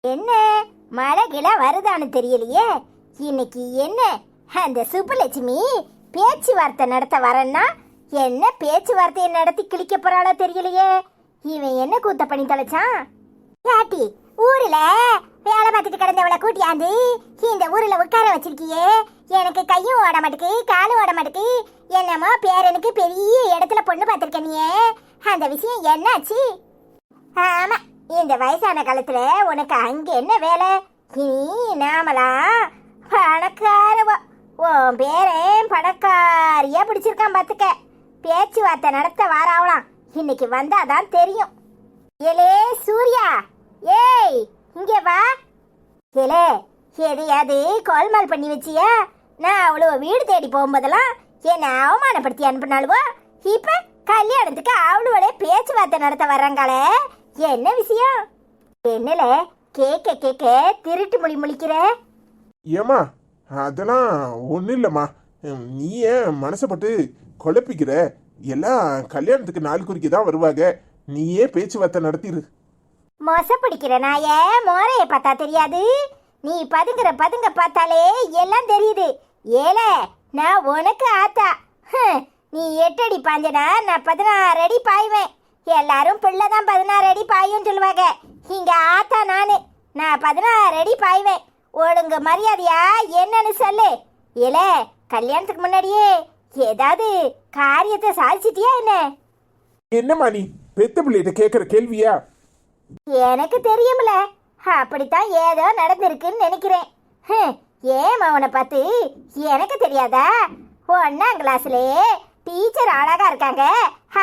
என்ன மழை கிள வருதான்னு தெரியலையே. இன்னைக்கு என்ன அந்த சுப்புலட்சுமி பேச்சுவார்த்தை நடத்த வரேன்னா என்ன பேச்சுவார்த்தையை நடத்தி கிழிக்க போறாளோ தெரியலையே. இவன் என்ன கூத்த பண்ணி தொலைச்சான்? யாட்டி ஊர்ல வேலை பார்த்துட்டு கிடந்தவளை கூட்டியாந்து இந்த ஊர்ல உட்கார வச்சிருக்கியே. எனக்கு கையும் ஓட மாட்டுக்கு காலும் ஓட மாட்டுக்கு. என்னமோ பேரனுக்கு பெரிய இடத்துல பொண்ணு பார்த்திருக்க நீயே. அந்த விஷயம் என்னாச்சு? ஆமா, இந்த வயசான காலத்துல உனக்கு அங்க என்ன வேலை? இனி நாமளா பணக்காரவா உன் பேரன் பணக்காரியா பிடிச்சிருக்கான் பாத்துக்க. பேச்சுவார்த்தை நடத்த வாராவலாம். இன்னைக்கு வந்தாதான் தெரியும். ஏலே சூர்யா, ஏய் இங்க வா. ஏலே எதையாவது கோல்மால் பண்ணி வச்சியா? நான் அவ்வளோ வீடு தேடி போகும்போதெல்லாம் என்னை அவமானப்படுத்தி அனுப்பினாலுவோ. இப்ப கல்யாணத்துக்கு அவளுவளே பேச்சுவார்த்தை நடத்த வர்றாங்களே, என்ன விஷயம்? என்னல கேக்க கேக்க திருட்டு மொழி முழிக்கிற? ஏமா அதெல்லாம் ஒன்றும் இல்லைம்மா. நீ ஏன் மனசப்பட்டு குழப்பிக்கிற? எல்லாம் கல்யாணத்துக்கு நாள் குறிக்க தான் வருவாங்க. நீயே பேச்சுவார்த்தை நடத்திடு. மொச பிடிக்கிற நாய மோரைய பார்த்தா தெரியாது. நீ பதுங்க பார்த்தாலே எல்லாம் தெரியுது. ஏல நான் உனக்கு ஆத்தா. நீ 8 அடி பாஞ்சனா நான் 16 அடி பாய்வேன். எல்லாரும் பிள்ளைதான் 16 அடி பாயும் சொல்லுவாங்க. இங்க ஆத்தா நான் 16 அடி பாய்வேன். ஒழுங்கு மரியாதையா என்னன்னு சொல்லு. ஏல கல்யாணத்துக்கு முன்னாடியே ஏதாவது காரியத்தை சாதிச்சிட்டியா என்ன? என்னம்மா நீ பெத்த பிள்ளைகிட்ட கேட்குற கேள்வியா? எனக்கு தெரியும்ல, அப்படித்தான் ஏதோ நடந்திருக்குன்னு நினைக்கிறேன். ஏன் அவனை பார்த்து எனக்கு தெரியாதா? 1ஆம் கிளாஸ்லயே டீச்சர் அழகா இருக்காங்க,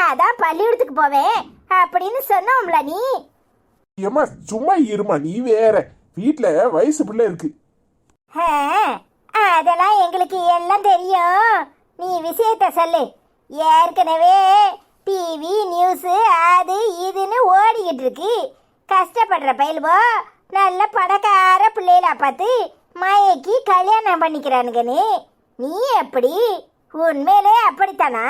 அதான் பள்ளிக்கூடத்துக்கு போவேன் அப்படின்னு சொன்னோம்ல நீ. ஏம்மா சும்மா இருமா, நீ வேற. வீட்டுல வயசு பிள்ளை இருக்கு. அதெல்லாம் எங்களுக்கு எல்லாம் தெரியும். நீ விஷயத்த சொல்லு. ஏற்கனவே டிவி நியூஸ் அது இதுன்னு ஓடிக்கிட்டு இருக்கு. கஷ்டப்படுற பயில்வோ நல்ல பணக்கார பிள்ளைகளா பார்த்து மயக்கி கல்யாணம் பண்ணிக்கிறானுங்கன்னு. நீ எப்படி? உண்மையிலே அப்படித்தானா?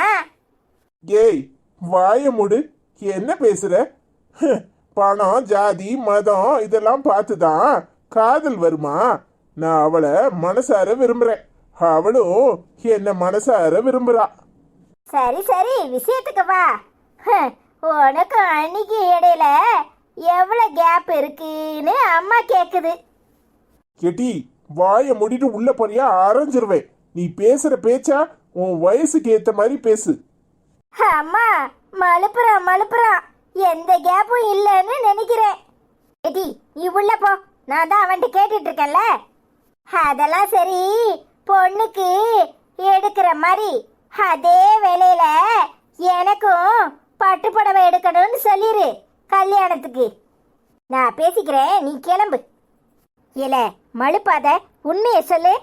ஏய் வாய மூடு. என்ன பேசுற? பணம் ஜாதி மதம் இதெல்லாம் பார்த்துதான் காதல் வருமா? நான் அவளை மனசார விரும்புறேன், அவளும் என்ன மனசார விரும்புறா. சரி சரி விஷயத்துக்கு வா. உனக்கு அன்னைக்கு இடையில எவ்வளவு கேப் இருக்குன்னு அம்மா கேக்குது. கெட்டி வாய மூடிட்டு உள்ள போறியா அரைஞ்சிருவேன். நீ பேசுற பேச்சா உன் வயசுக்கு ஏத்த மாதிரி பேசு. அம்மா மழுப்புறான். எந்த கேப்பும் இல்லைன்னு நினைக்கிறேன். கெட்டி நீ உள்ள போ. நான் தான் அவன்கிட்ட கேட்டுட்டு இருக்கேன்ல. அதெல்லாம் சரி, பொண்ணுக்கு எடுக்கிற மாதிரி அதே வேலையில எனக்கும் பட்டு புடவை எடுக்கணும்னு சொல்லிரு கல்யாணத்துக்கு. நான் பேசிக்கிறேன், நீ கிளம்பு. இல்ல மழுப்பாத, உண்மையை சொல்லு.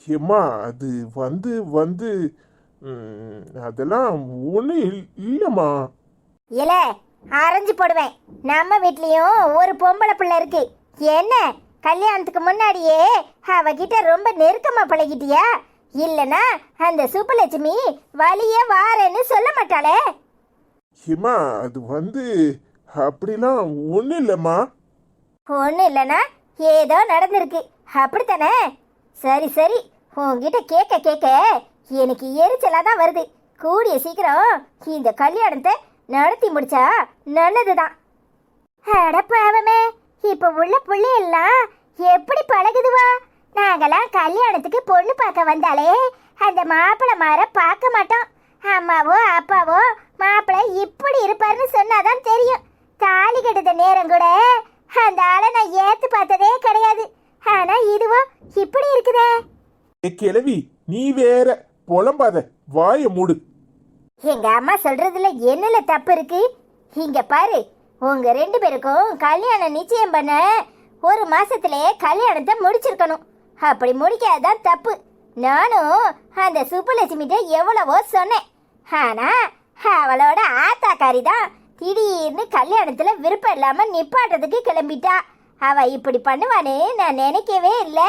ஏம்மா அது வந்து வந்து அதெல்லாம் ஒன்றும் இல்லைம்மா. இல்ல அரைஞ்சு போடுவேன். நம்ம வீட்லயும் ஒரு பொம்பளை பிள்ளை இருக்கு. என்ன கல்யாணத்துக்கு முன்னாடியே அவகிட்ட ரொம்ப நெருக்கமா பழகிட்டியா? இல்லனா அந்த சுப்புலட்சுமி வழியே வாரேன்னு சொல்ல மாட்டாளே. ஏம்மா அது வந்து அப்படிலாம் ஒன்றும் இல்லைம்மா. ஒன்றும் இல்லைனா ஏதோ நடந்திருக்கு அப்படித்தானே? சரி சரி, உன்கிட்ட கேட்க கேட்க எனக்கு எரிச்சலா தான் வருது. கூடிய சீக்கிரம் இந்த கல்யாணத்தை நடத்தி முடிச்சா நல்லதுதான். அடப்பாவமே, இப்ப உள்ள புள்ளையெல்லாம் எப்படி பழகுதுவா? நாங்கெல்லாம் கல்யாணத்துக்கு பொண்ணு பார்க்க வந்தாலே அந்த மாப்பிள்ளை மாற பார்க்க மாட்டோம். அம்மாவோ அப்பாவோ மாப்பிள்ளை இப்படி இருப்பாருன்னு சொன்னாதான் தெரியும். தாலி கட்டுத நேரம் கூட அந்த ஆளை நான் ஏத்து பார்த்ததே கிடையாது. ஆனா இதுவோ இப்படி இருக்குதே. கிழவி நீ வேற புலம்பாத, வாய மூடு. எங்க அம்மா சொல்றதுல என்னல தப்பு இருக்கு? இங்க பாரு, உங்க 2 பேருக்கும் கல்யாணம் நிச்சயம் பண்ண 1 மாசத்திலேயே கல்யாணத்தை முடிச்சிருக்கணும். அப்படி முடிக்காதான் தப்பு. நானும் அந்த சுப்புலட்சுமிட்ட எவ்வளவோ சொன்னேன். ஆனா அவளோட ஆத்தாக்காரி தான் திடீர்னு கல்யாணத்துல விருப்பம் இல்லாம நிப்பாட்டுறதுக்கு கிளம்பிட்டா. அவ இப்படி பண்ணுவானே நான் நினைக்கவே இல்லை.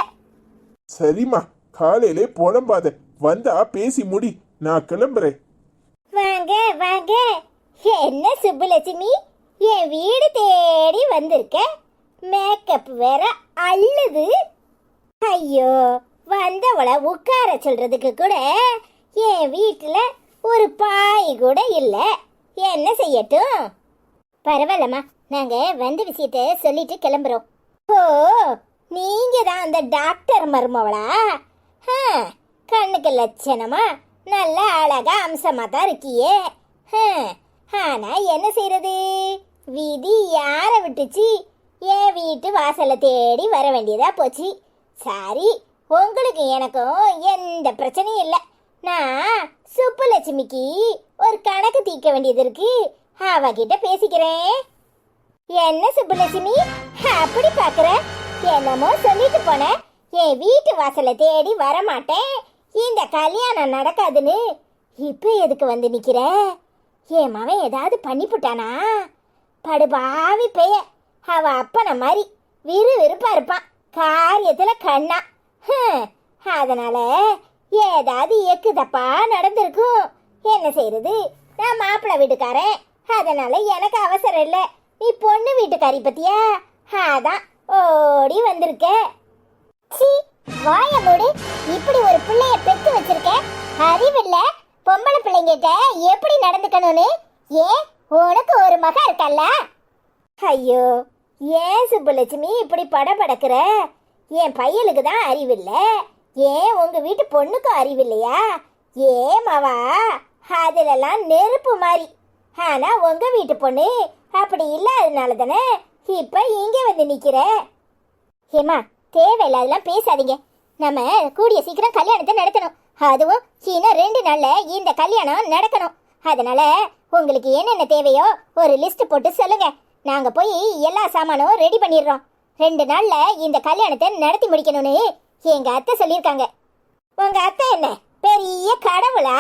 சரிம்மா, காலையிலே புலம்பாத, வந்தா பேசி முடி, நான் கிளம்புறேன். வாங்க வாங்க. என்ன சுப்புலட்சுமி, என் வீடு தேடி வந்திருக்க? மேக்கப் வேற அள்ளுது. ஐயோ, வந்தவளை உட்கார சொல்றதுக்கு கூட என் வீட்டுல ஒரு பாய் கூட இல்ல. என்ன செய்யட்டும்? பரவாயில்லம்மா, நாங்க வந்த விஷயத்த சொல்லிட்டு கிளம்புறோம். ஓ, நீங்க தான் அந்த டாக்டர் மருமவளா? கண்ணுக்கு லட்சணமா நல்ல அழகா அம்சமா தான் இருக்கியே. ஆனா என்ன செய்யறது, விதி யார விட்டுச்சு? என் வீட்டு வாசல்ல தேடி வர வேண்டியதா போச்சு. சரி, உங்களுக்கு எனக்கும் எந்த பிரச்சனையும் இல்லை. நான் சுப்புலட்சுமிக்கு ஒரு கணக்கு தீர்க்க வேண்டியது இருக்கு, அவகிட்ட பேசிக்கிறேன். என்ன சுப்புலட்சுமி அப்படி பாக்குற? என்னமோ சொல்லிட்டு போன, என் வீட்டு வாசல்ல தேடி வரமாட்டேன், இந்த கல்யாணம் நடக்காதுன்னு. இப்ப எதுக்கு வந்து நிக்கிற? என் மவன் ஏதாவது பண்ணிப்புட்டானா? படுபாவி பெய, அவ அப்பன மாதிரி விறுவிறுப்பா இருப்பான், காரியத்துல கண்ணா. அதனால ஏதாவது எக்கு தப்பா நடந்திருக்கும். என்ன செய்யறது, நான் மாப்பிள்ளை வீட்டுக்காரன், அதனால எனக்கு அவசரம் இல்லை. நீ பொண்ணு வீட்டுக்காரி பத்தியா, அதான் ஓடி வந்திருக்க. சி, வாய மூடு. இப்படி ஒரு பிள்ளைய பெத்து வச்சிருக்க, அறிவில்ல? பொம்பளை பிள்ளைங்கிட்ட எப்படி நடந்துக்கணும்னு ஏன் உனக்கு ஒரு மக இருக்கல்ல? ஐயோ, ஏன் சுப்புலட்சுமி இப்படி படபடக்கிற? என் பையனுக்கு தான் அறிவில்ல, ஏன் உங்க வீட்டு பொண்ணுக்கும் அறிவில்லையா? ஏமாவா, அதுலெல்லாம் நெருப்பு மாதிரி. ஆனா உங்க வீட்டு பொண்ணு அப்படி இல்லாதனால தானே இப்ப இங்க வந்து நிக்கிற. ஏமா, தேவையில்லாதெல்லாம் பேசாதீங்க. நம்ம கூடிய சீக்கிரம் கல்யாணத்தை நடத்தணும். அதுவும் இன்னும் 2 நாள்ல இந்த கல்யாணம் நடக்கணும். அதனால உங்களுக்கு என்னென்ன தேவையோ ஒரு லிஸ்ட் போட்டு சொல்லுங்க, நாங்க போய் எல்லா சாமானும் ரெடி பண்ணிடுறோம். 2 நாள்ல இந்த கல்யாணத்தை நடத்தி முடிக்கணும்னு எங்க அத்தை சொல்லியிருக்காங்க. உங்க அத்தை என்ன பெரிய கடவுளா?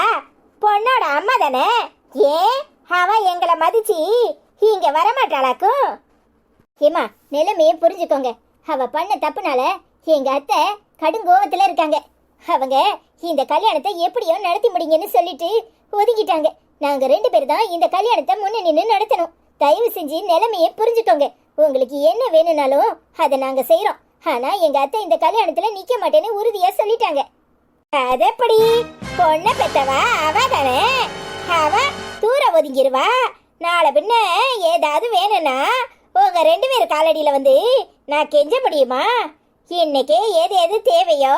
பொண்ணோட அம்மா தானே, ஏன் அவ எங்களை மதிச்சு இங்க வரமாட்டாளாக்கும்? ஏமா, நிலைமையே புரிஞ்சுக்கோங்க. அவ பண்ண தப்புனால எங்க அத்தை கடுங்கோவத்துல இருக்காங்க. அவங்க இந்த கல்யாணத்தை எப்படியோ நடத்தி முடிங்கன்னு சொல்லிட்டு ஒதுங்கிட்டாங்க. நாங்க 2 பேர் தான் இந்த கல்யாணத்தை முன்ன நின்று நடத்தணும். தயவு செஞ்சு நிலைமையை புரிஞ்சுக்கோங்க. உங்களுக்கு என்ன வேணும்னாலும் அதை நாங்க செய்யறோம். ஆனா எங்க அத்தை இந்த கல்யாணத்துல நிக்க மாட்டேன்னு உறுதியா சொல்லிட்டாங்க. அதப்படி பொண்ணை பெத்தவா அவ தானே, அவ தூர ஒதுங்கிருவா. நாளை பின்ன ஏதாவது வேணும்னா உங்க 2 பேர் காலடியில வந்து நான் கெஞ்ச முடியுமா? இன்னைக்கே எது எது தேவையோ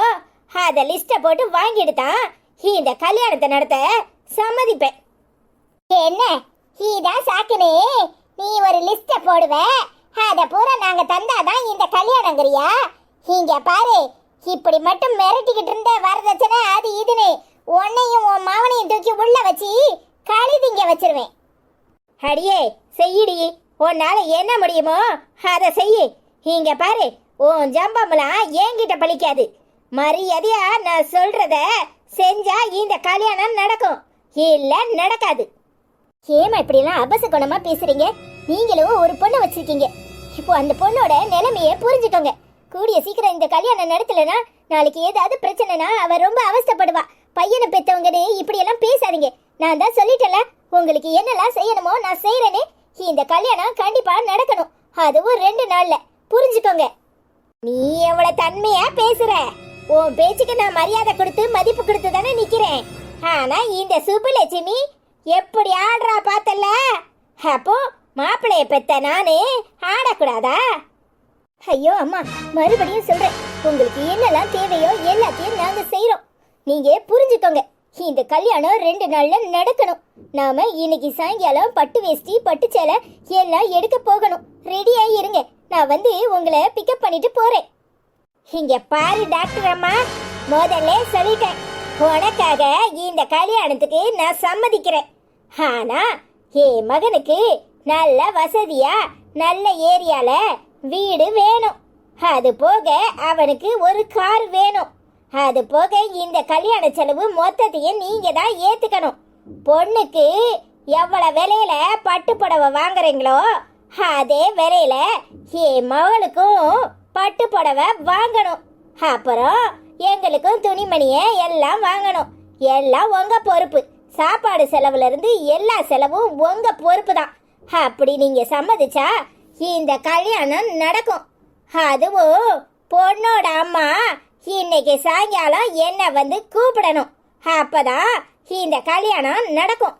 அத லிஸ்ட போட்டு வாங்கிடுதான் இந்த கல்யாணத்தை நடத்த சம்மதிப்பேன். என்ன இதான் சாக்குனே? நீ ஒரு லிஸ்ட போடுவ, அத பூரா நாங்க தந்தாதான் இந்த கல்யாணங்கிறியா? இங்க பாரு, இப்படி மட்டும் மிரட்டிக்கிட்டு இருந்த வரதட்சணை அது இதுன்னு உன்னையும் உன் மாவனையும் தூக்கி உள்ள வச்சு கழுதிங்க வச்சிருவேன். அடியே செய்யடி, உன்னால என்ன முடியுமோ அதை செய்யு. இங்க பாரு, உன் ஜம்பம்லாம் என்கிட்ட பழிக்காது. மரியாதையா நான் சொல்றத செஞ்சா இந்த கல்யாணம் நடக்கும், இல்ல நடக்காது. ஏமா இப்படிலாம் அபசகுணமா பேசுறீங்க? நீங்களும் ஒரு பொண்ணை வச்சிருக்கீங்க. இப்போ அந்த பொண்ணோட நிலைமையை புரிஞ்சுக்கோங்க. கூடிய சீக்கிரம் இந்த கல்யாணம் நடத்தலைன்னா நாளைக்கு ஏதாவது பிரச்சனைனா அவ ரொம்ப அவஸ்தைப்படுவா. பையனை பெற்றவங்கன்னு இப்படி எல்லாம் பேசாதீங்க. நான் தான் சொல்லிட்டேன்ல, உங்களுக்கு என்னெல்லாம் செய்யணுமோ நான் செய்யறேன்னு. இந்த கல்யாணம் கண்டிப்பா நடக்கணும், அதுவும் 2 நாள்ல. புரிஞ்சுக்கோங்க. நீ எவ்வளவு தன்மையா பேசுற? உன் பேச்சுக்கு நான் மரியாதை கொடுத்து மதிப்பு கொடுத்து தானே நிக்கிறேன். ஆனா இந்த சுப்புலட்சுமி எப்படி ஆடுறா பார்த்தல? அப்போ மாப்பிள்ளைய பெத்த நானே ஆடக்கூடாதா? ஐயோ அம்மா, மறுபடியும் சொல்றேன், உங்களுக்கு என்னெல்லாம் தேவையோ எல்லாத்தையும் நாங்க செய்யறோம். நீங்க புரிஞ்சுக்கோங்க. இந்த கல்யாணம் 2 நாள்ல நடக்கணும். நாம இன்னைக்கு சாயங்காலம் பட்டு வேஷ்டி பட்டு சேலை எல்லாம் எடுக்க போகணும். ரெடியா இருங்க, நான் வந்து உங்களை பிக்கப் பண்ணிட்டு போறேன். இங்க பாரு டாக்டர் அம்மா, முதல்ல சொல்லிட்டேன், உனக்காக இந்த கல்யாணத்துக்கு நான் சம்மதிக்கிறேன். ஆனா என் மகனுக்கு நல்ல வசதியா நல்ல ஏரியால வீடு வேணும். அது போக அவனுக்கு ஒரு கார் வேணும். அது போக இந்த கல்யாண செலவு மொத்தத்தையும் நீங்க தான் ஏத்துக்கணும். பொண்ணுக்கு எவ்வளவு விலையில பட்டு புடவை வாங்குறீங்களோ அதே விலையில என் மகளுக்கும் பட்டு புடவை வாங்கணும். அப்புறம் எங்களுக்கும் துணிமணியை எல்லாம் வாங்கணும். எல்லாம் உங்க பொறுப்பு. சாப்பாடு செலவுல இருந்து எல்லா செலவும் உங்க பொறுப்பு தான். அப்படி நீங்க சம்மதிச்சா இந்த கல்யாணம் நடக்கும். அதுவும் பொண்ணோட அம்மா இன்னைக்கு சாயங்காலம் என்ன வந்து கூப்பிடணும். அப்பதான் இந்த கல்யாணம் நடக்கும்.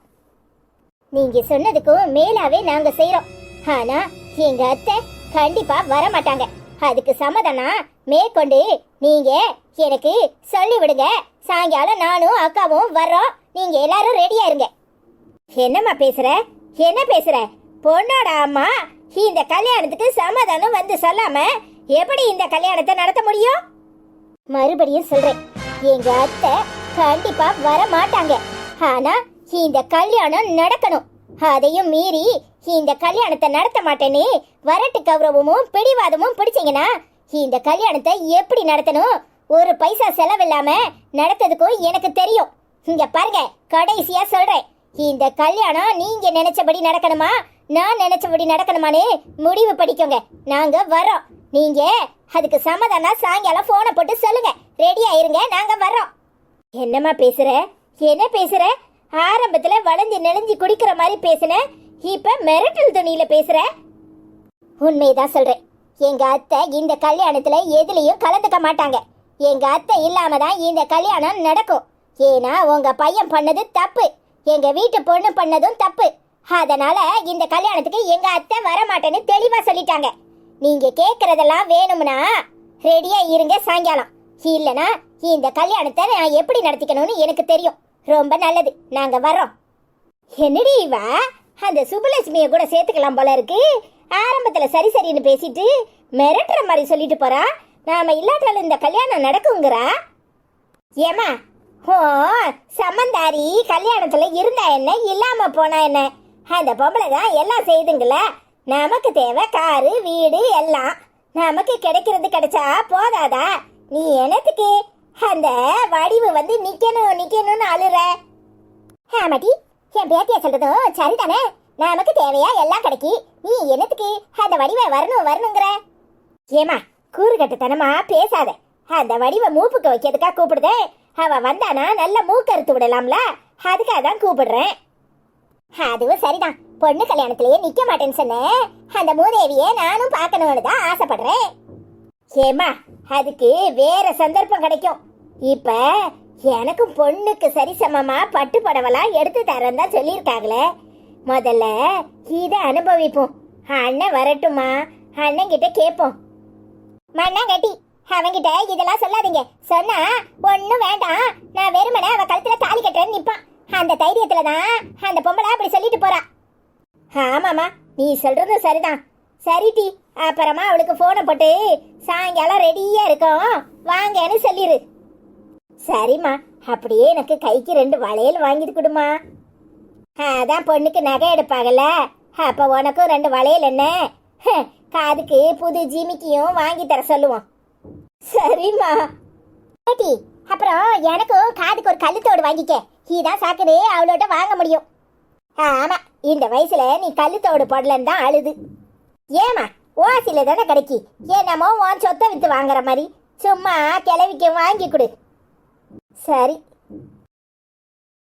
நீங்க சொன்னதுக்கும் மேலாவே நாங்க செய்யறோம். ஆனா எங்க அத்தை கண்டிப்பா வர மாட்டாங்க. அதுக்கு சம்மதம்னா மேற்கொண்டு நீங்க எனக்கு சொல்லி விடுங்க. சாயங்காலம் நானும் அக்காவும் வர்றோம். நீங்க எல்லாரும் ரெடியா இருங்க. என்னம்மா பேசுற? என்ன பேசுற? பொண்ணோட அம்மா இந்த கல்யாணத்துக்கு சம்மதம் வந்து சொல்லாம எப்படி இந்த கல்யாணத்தை நடத்த முடியும்? மறுபடியும் சொல்றேன், எங்க அத்தை கண்டிப்பா வர மாட்டாங்க. ஆனா இந்த கல்யாணம் நடக்கணும். அதையும் மீறி இந்த கல்யாணத்தை நடத்த மாட்டேன்னு வரட்டு கௌரவமும் பிடிவாதமும் பிடிச்சீங்கன்னா இந்த கல்யாணத்தை எப்படி நடத்தணும்? ஒரு பைசா செலவில்லாம நடத்ததுக்கும் எனக்கு தெரியும். இங்க பாருங்க, கடைசியா சொல்றேன், இந்த கல்யாணம் நீங்க நினைச்சபடி நடக்கணுமா நான் நினைச்சபடி நடக்கணுமான்னு முடிவு படிக்கோங்க. நாங்க வரோம். நீங்க அதுக்கு சம்மதம்னா சாயங்காலம் போனை போட்டு சொல்லுங்க. ரெடியா இருங்க, நாங்க வரோம். என்னம்மா பேசுற? என்ன பேசுற? ஆரம்பத்துல வளைஞ்சு நெளிஞ்சு குடிக்கிற மாதிரி பேசுன, இப்ப மிரட்டல் துணியில பேசுற. உண்மைதான் சொல்றேன், எங்க அத்தை இந்த கல்யாணத்துல எதுலயும் கலந்துக்க மாட்டாங்க. எங்க அத்தை இல்லாம தான் இந்த கல்யாணம் நடக்கும். ஏன்னா உங்க பையன் பண்ணது தப்பு, எங்க வீட்டு பொண்ணு பண்ணதும் தப்பு. அதனால இந்த கல்யாணத்துக்கு எங்க அத்தை வர மாட்டேன்னு தெளிவா சொல்லிட்டாங்க. நீங்க கேக்குறதெல்லாம் வேணும்னா ரெடியா இருங்க சாயங்காலம். இல்லனா இந்த கல்யாணத்தை நான் எப்படி நடத்திக்கணும்னு எனக்கு தெரியும். ரொம்ப நல்லது, நாங்க வர்றோம். என்னடி இவ அந்த சுபலட்சுமிய கூட சேர்த்துக்கலாம் போல இருக்கு. ஆரம்பத்துல சரி சரின்னு பேசிட்டு மிரட்டுற மாதிரி சொல்லிட்டு போறா. நாம இல்லாட்டாலும் இந்த கல்யாணம் நடக்குங்கிறா. ஏமா, ஓ சம்மந்தாரி கல்யாணத்துல இருந்தா என்ன, இல்லாம போனா என்ன? அந்த பொம்பளை தான் எல்லாம் செய்துங்கள. நமக்கு தேவை காரு வீடு எல்லாம். நமக்கு கிடைக்கிறது கிடைச்சா போதாதா? நீ என்னத்துக்கு அந்த வடிவு வந்து நிக்கணும்னு அழுற? ஆமாட்டி, என் பேத்தியா சொல்றதும் சரிதானே. நமக்கு தேவையா எல்லாம் கிடைக்கி, நீ என்னத்துக்கு அந்த வடிவை வரணுங்கிற? ஏமா, கூறுகட்டுத்தனமா பேசாத. அந்த வடிவை மூப்புக்கு வைக்கிறதுக்கா கூப்பிடுதே. அவ வந்தானா நல்ல மூக்கறுத்து விடலாம்ல, அதுக்காக தான் கூப்பிடுறேன். அதுவும் சரிதான், பொண்ணு கல்யாணத்திலேயே நிக்க மாட்டேன்னு சொன்னேன். அந்த மூதேவிய நானும் பார்க்கணும்னு தான் ஆசைப்படுறேன். ஏமா, அதுக்கு வேற சந்தர்ப்பம் கிடைக்கும். இப்ப எனக்கும் பொண்ணுக்கு சரிசமமா பட்டு புடவெல்லாம் எடுத்து தரேன் தான் சொல்லியிருக்காங்களே. முதல்ல இத அனுபவிப்போம். அண்ணன் வரட்டுமா, அண்ணன் கிட்ட கேட்போம். மண்ணாங்கட்டி, அவங்கிட்ட இதெல்லாம் சொல்லாதீங்க. சொன்னா ஒண்ணும் வேண்டாம், நான் வெறுமனே அவ கழுத்துல தாலி கட்டுறேன்னு நிப்பான். அந்த தைரியத்துலதான் அந்த பொம்பளை அப்படி சொல்லிட்டு போறா. ஆமாமா, நீ சொல்றதும் சரிதான். சரிடி, அப்புறமா அவளுக்கு போனை போட்டு சாயங்காலம் ரெடியா இருக்கோம் வாங்கன்னு சொல்லிரு. சரிம்மா, அப்படியே எனக்கு கைக்கு 2 வளையல் வாங்கிட்டு கொடுமா. அதான் பொண்ணுக்கு நகை எடுப்பாங்கல்ல, அப்ப உனக்கும் 2 வளையல் என்ன, காதுக்கு புது ஜிமிக்கியும் வாங்கி தர சொல்லுவோம். சரிம்மா. பாட்டி, அப்புறம் எனக்கும் காதுக்கு ஒரு கழுத்தோடு வாங்கிக்க. இதான் சாக்குது அவளோட வாங்க முடியும். ஆமா, இந்த வயசுல நீ கழுத்தோடு போடலன்னு தான் அழுது. ஏமா, ஓசில தானே கிடைக்கி, என்னமோ உன் சொத்தை வித்து வாங்குற மாதிரி சும்மா கிளவிக்க வாங்கி கொடு. சரி,